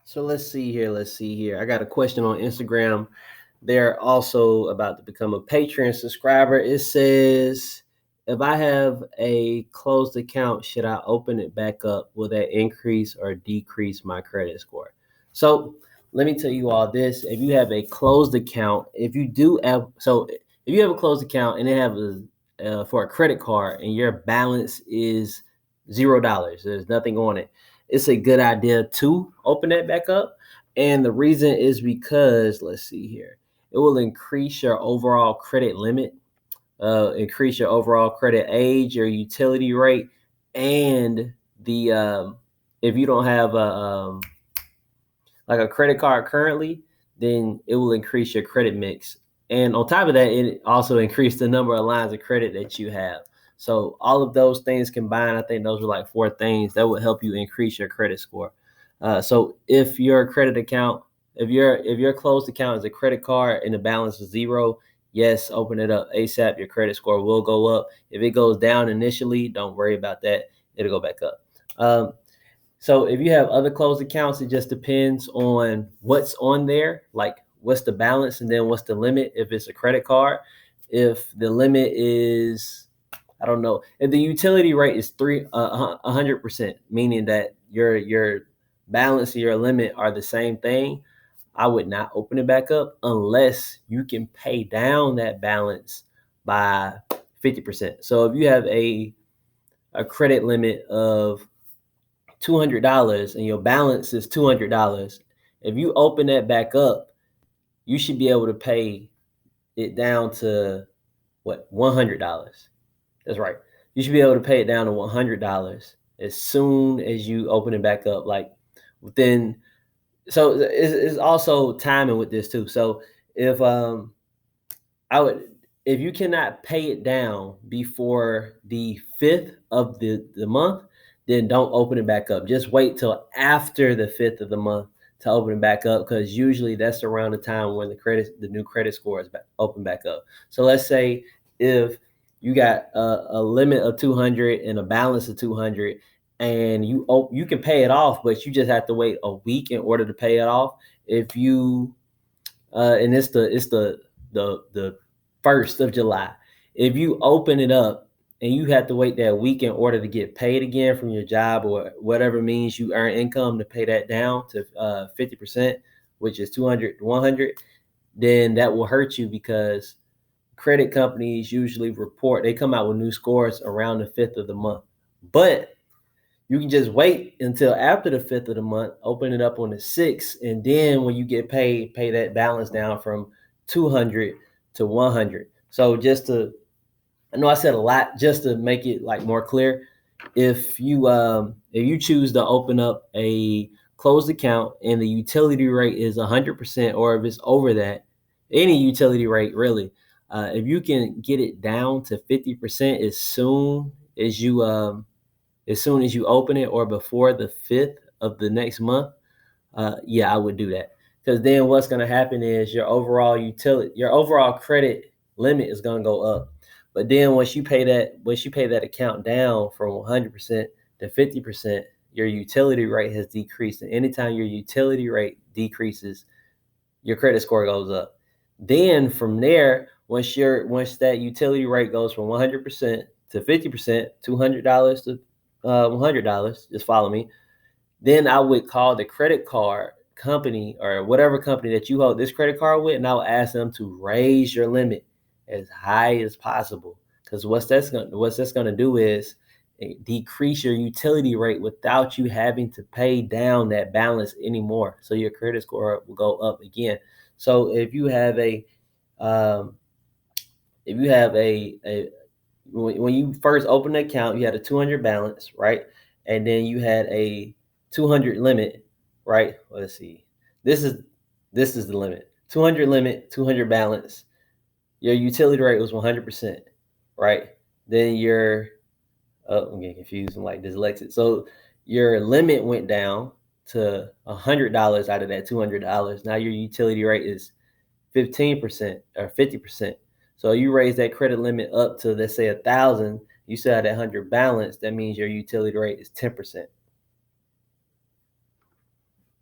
So let's see here. Let's see here. I got a question on Instagram. They're also about to become a Patreon subscriber. It says, if I have a closed account, should I open it back up? Will that increase or decrease my credit score? So let me tell you all this. If you have a closed account, if you have a closed account and they have for a credit card and your balance is $0, there's nothing on it, it's a good idea to open that back up. And the reason is because, let's see here, it will increase your overall credit limit, increase your overall credit age, your utility rate, and the if you don't have a credit card currently, then it will increase your credit mix. And on top of that, it also increased the number of lines of credit that you have. So all of those things combined, I think those are like four things that would help you increase your credit score. So if your credit account, if your closed account is a credit card and the balance is zero, yes, open it up ASAP. Your credit score will go up. If it goes down initially, don't worry about that. It'll go back up. So if you have other closed accounts, it just depends on what's on there, like what's the balance and then what's the limit if it's a credit card. If the limit is, I don't know, if the utility rate is 100%, meaning that your balance and your limit are the same thing, I would not open it back up unless you can pay down that balance by 50%. So if you have a credit limit of $200 and your balance is $200, if you open that back up, you should be able to pay it down to what, $100. That's right. You should be able to pay it down to $100 as soon as you open it back up. Like within, so it's also timing with this too. So if I would, if you cannot pay it down before the 5th of the month, then don't open it back up. Just wait till after the 5th of the month to open it back up, because usually that's around the time when the new credit score is open back up. So let's say if you got a limit of 200 and a balance of 200, and you can pay it off, but you just have to wait a week in order to pay it off. If you and it's the 1st of July. If you open it up and you have to wait that week in order to get paid again from your job or whatever means you earn income to pay that down to 50%, which is 200 to 100, then that will hurt you, because credit companies usually they come out with new scores around the 5th of the month. But you can just wait until after the 5th of the month, open it up on the 6th, and then when you get paid, pay that balance down from 200 to 100. So I know I said a lot, just to make it like more clear. If you choose to open up a closed account and the utility rate is 100%, or if it's over that, any utility rate really, if you can get it down to 50% as soon as you open it, or before the 5th of the next month, yeah, I would do that. Because then what's going to happen is your overall credit limit is going to go up. But then once you pay that account down from 100% to 50%, your utility rate has decreased. And anytime your utility rate decreases, your credit score goes up. Then from there, once that utility rate goes from 100% to 50%, $200 to $100, just follow me. Then I would call the credit card company or whatever company that you hold this credit card with, and I would ask them to raise your limit as high as possible. Because what that's going to do is decrease your utility rate without you having to pay down that balance anymore. So your credit score will go up again. So if you have when you first opened the account, you had a 200 balance, right? And then you had a 200 limit, right? Well, let's see. This is the limit. 200 limit, 200 balance. Your utility rate was 100%, right? Then I'm getting confused. I'm like dyslexic. So your limit went down to $100 out of that $200. Now your utility rate is 15% or 50%. So you raise that credit limit up to, let's say, 1,000. You still have that 100 balance. That means your utility rate is 10%.